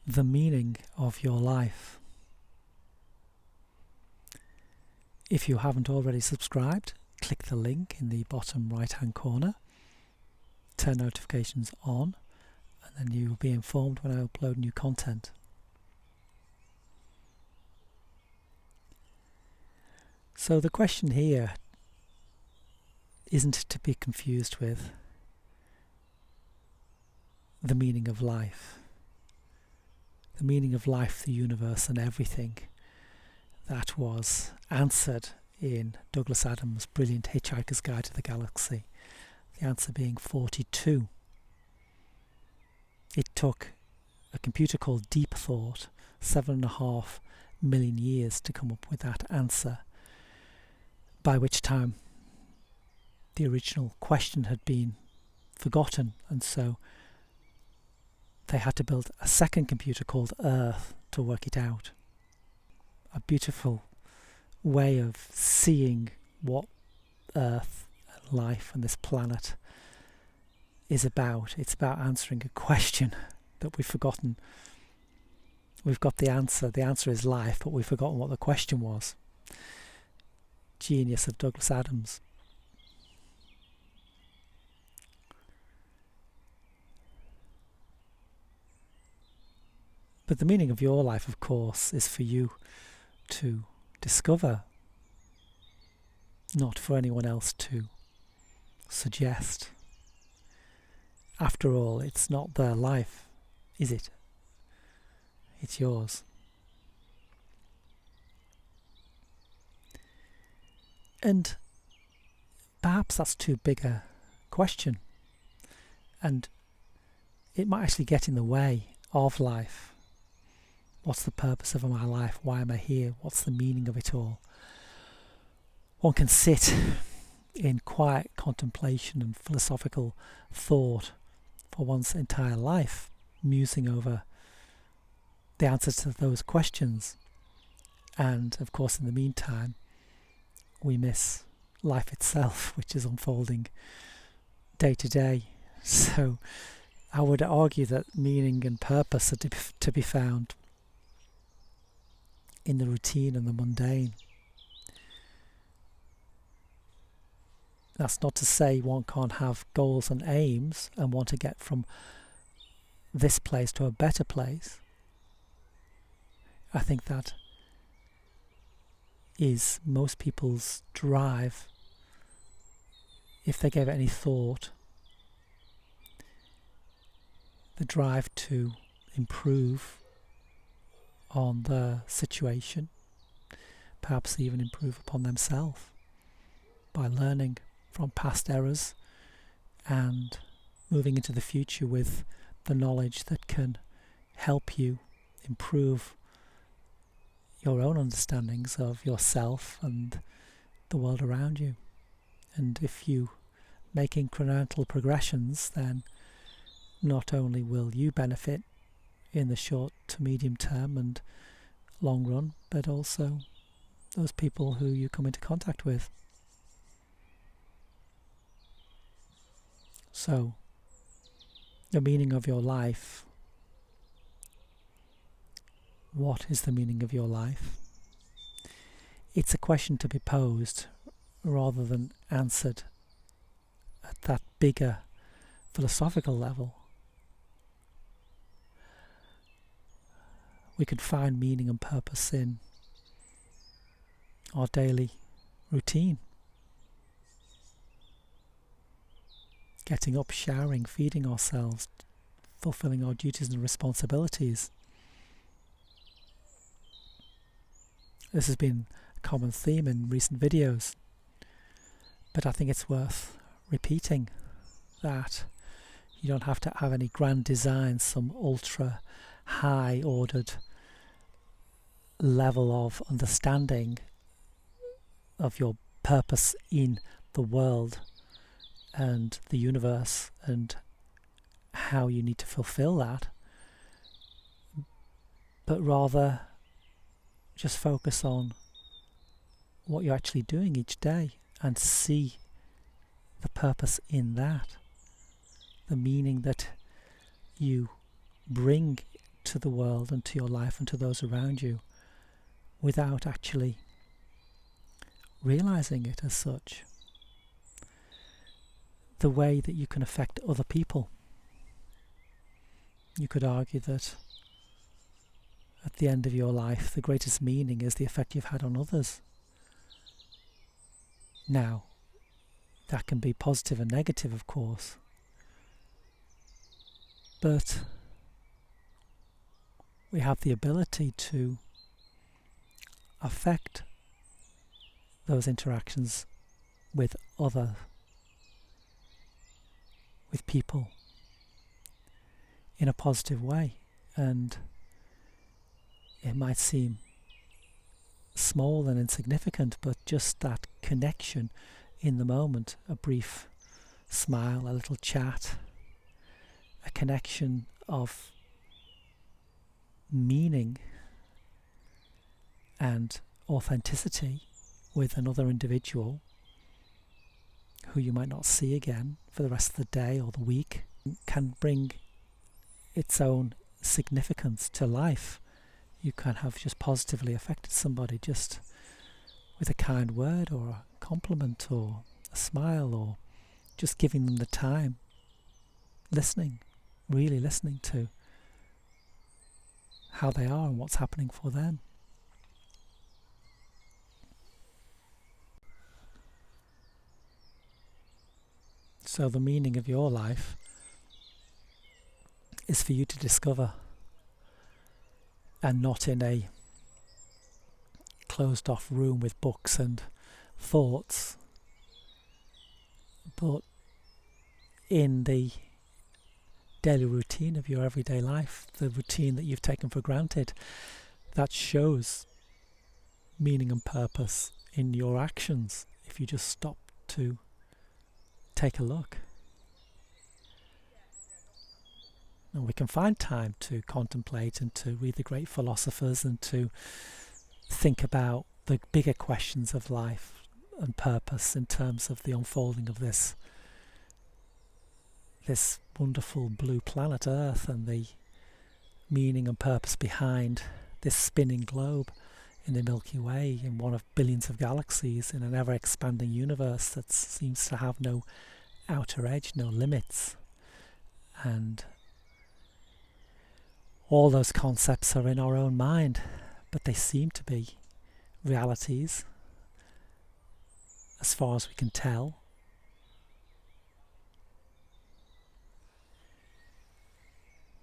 the meaning of your life. If you haven't already subscribed, click the link in the bottom right hand corner, turn notifications on, and then you will be informed when I upload new content. So the question here isn't to be confused with the meaning of life. The meaning of life, the universe and everything that was answered in Douglas Adams' brilliant Hitchhiker's Guide to the Galaxy. The answer being 42. It took a computer called Deep Thought 7.5 million years to come up with that answer, by which time the original question had been forgotten, and so they had to build a second computer called Earth to work it out. A beautiful way of seeing what Earth and life and this planet is about. It's about answering a question that we've forgotten. We've got the answer. The answer is life, but we've forgotten what the question was. Genius of Douglas Adams. But the meaning of your life, of course, is for you to discover, not for anyone else to suggest. After all, it's not their life, is it? It's yours. And perhaps that's too big a question, and it might actually get in the way of life. What's the purpose of my life? Why am I here? What's the meaning of it all? One can sit in quiet contemplation and philosophical thought for one's entire life, musing over the answers to those questions. And of course, in the meantime, we miss life itself, which is unfolding day to day. So I would argue that meaning and purpose are to be found in the routine and the mundane. That's not to say one can't have goals and aims and want to get from this place to a better place. I think that is most people's drive, if they gave it any thought, the drive to improve on the situation, perhaps even improve upon themselves by learning from past errors and moving into the future with the knowledge that can help you improve your own understandings of yourself and the world around you. And if you make incremental progressions, then not only will you benefit in the short to medium term and long run, but also those people who you come into contact with. So, the meaning of your life. What is the meaning of your life? It's a question to be posed rather than answered at that bigger philosophical level. We could find meaning and purpose in our daily routine. Getting up, showering, feeding ourselves, fulfilling our duties and responsibilities. This has been a common theme in recent videos, but I think it's worth repeating that you don't have to have any grand design, some ultra high ordered level of understanding of your purpose in the world and the universe and how you need to fulfill that, but rather just focus on what you're actually doing each day and see the purpose in that, the meaning that you bring to the world and to your life and to those around you without actually realizing it as such. The way that you can affect other people. You could argue that at the end of your life, the greatest meaning is the effect you've had on others. Now, that can be positive and negative, of course, but we have the ability to affect those interactions with people in a positive way. And it might seem small and insignificant, but just that connection in the moment, a brief smile, a little chat, a connection of meaning and authenticity with another individual who you might not see again for the rest of the day or the week, can bring its own significance to life. You can have just positively affected somebody just with a kind word or a compliment or a smile, or just giving them the time, listening, really listening to how they are and what's happening for them. So the meaning of your life is for you to discover, and not in a closed off room with books and thoughts, but in the daily routine of your everyday life, the routine that you've taken for granted, that shows meaning and purpose in your actions if you just stop to take a look. And we can find time to contemplate and to read the great philosophers and to think about the bigger questions of life and purpose in terms of the unfolding of this wonderful blue planet Earth, and the meaning and purpose behind this spinning globe in the Milky Way, in one of billions of galaxies, in an ever-expanding universe that seems to have no outer edge, no limits. And all those concepts are in our own mind, but they seem to be realities as far as we can tell.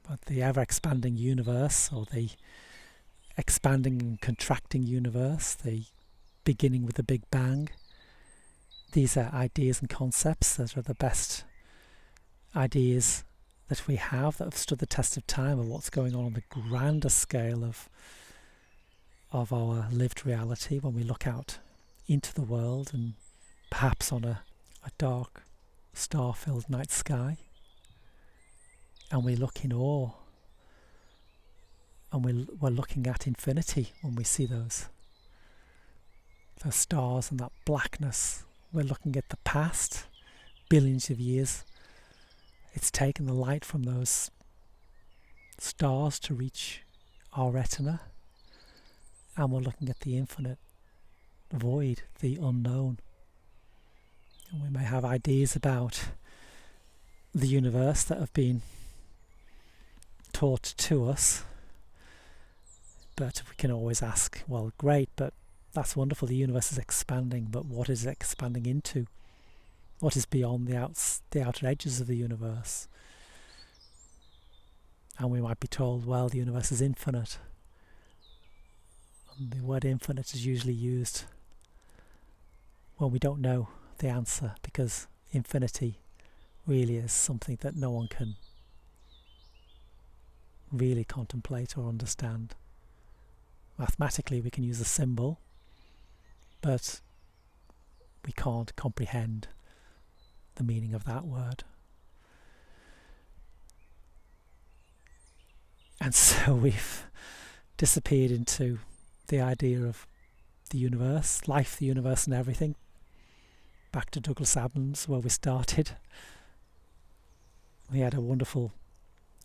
But the ever-expanding universe, or the expanding and contracting universe, the beginning with the Big Bang, these are ideas and concepts that are the best ideas that we have, that have stood the test of time, of what's going on the grander scale of our lived reality when we look out into the world, and perhaps on a dark, star-filled night sky, and we look in awe, and we're looking at infinity when we see those stars and that blackness. We're looking at the past, billions of years it's taken the light from those stars to reach our retina, and we're looking at the infinite void, the unknown. And we may have ideas about the universe that have been taught to us, but we can always ask, well, great, but that's wonderful, the universe is expanding, but what is it expanding into? What is beyond the outer edges of the universe? And we might be told, well, the universe is infinite. And the word infinite is usually used when we don't know the answer, because infinity really is something that no one can really contemplate or understand. Mathematically we can use a symbol, but we can't comprehend the meaning of that word. And so we've disappeared into the idea of the universe, life, the universe and everything. Back to Douglas Adams, where we started. We had a wonderful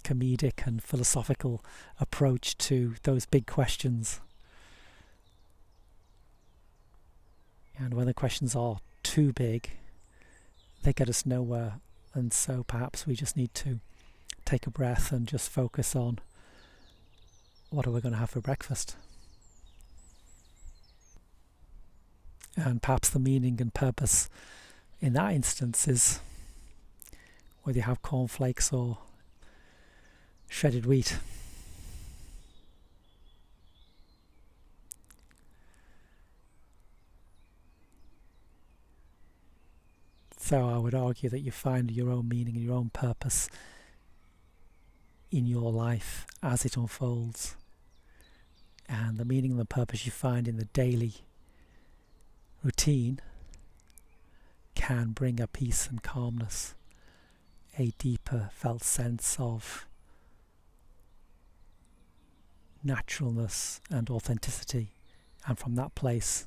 comedic and philosophical approach to those big questions. And when the questions are too big, they get us nowhere. And so perhaps we just need to take a breath and just focus on, what are we going to have for breakfast? And perhaps the meaning and purpose in that instance is whether you have cornflakes or shredded wheat. So I would argue that you find your own meaning and your own purpose in your life as it unfolds. And the meaning and the purpose you find in the daily routine can bring a peace and calmness, a deeper felt sense of naturalness and authenticity, and from that place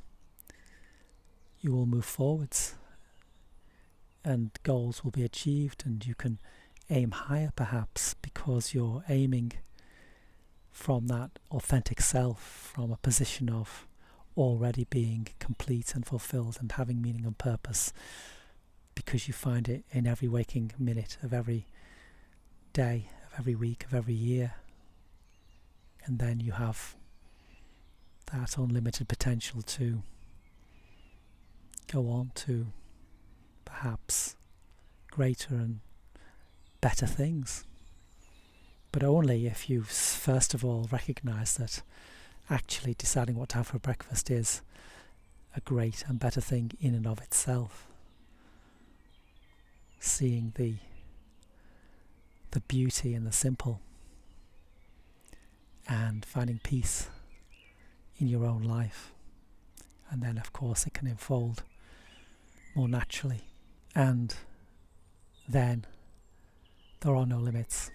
you will move forwards and goals will be achieved, and you can aim higher perhaps because you're aiming from that authentic self, from a position of already being complete and fulfilled and having meaning and purpose, because you find it in every waking minute of every day, of every week, of every year. And then you have that unlimited potential to go on to perhaps greater and better things. But only if you first of all recognize that actually deciding what to have for breakfast is a great and better thing in and of itself. Seeing the beauty in the simple and finding peace in your own life. And then of course it can unfold more naturally. And then there are no limits.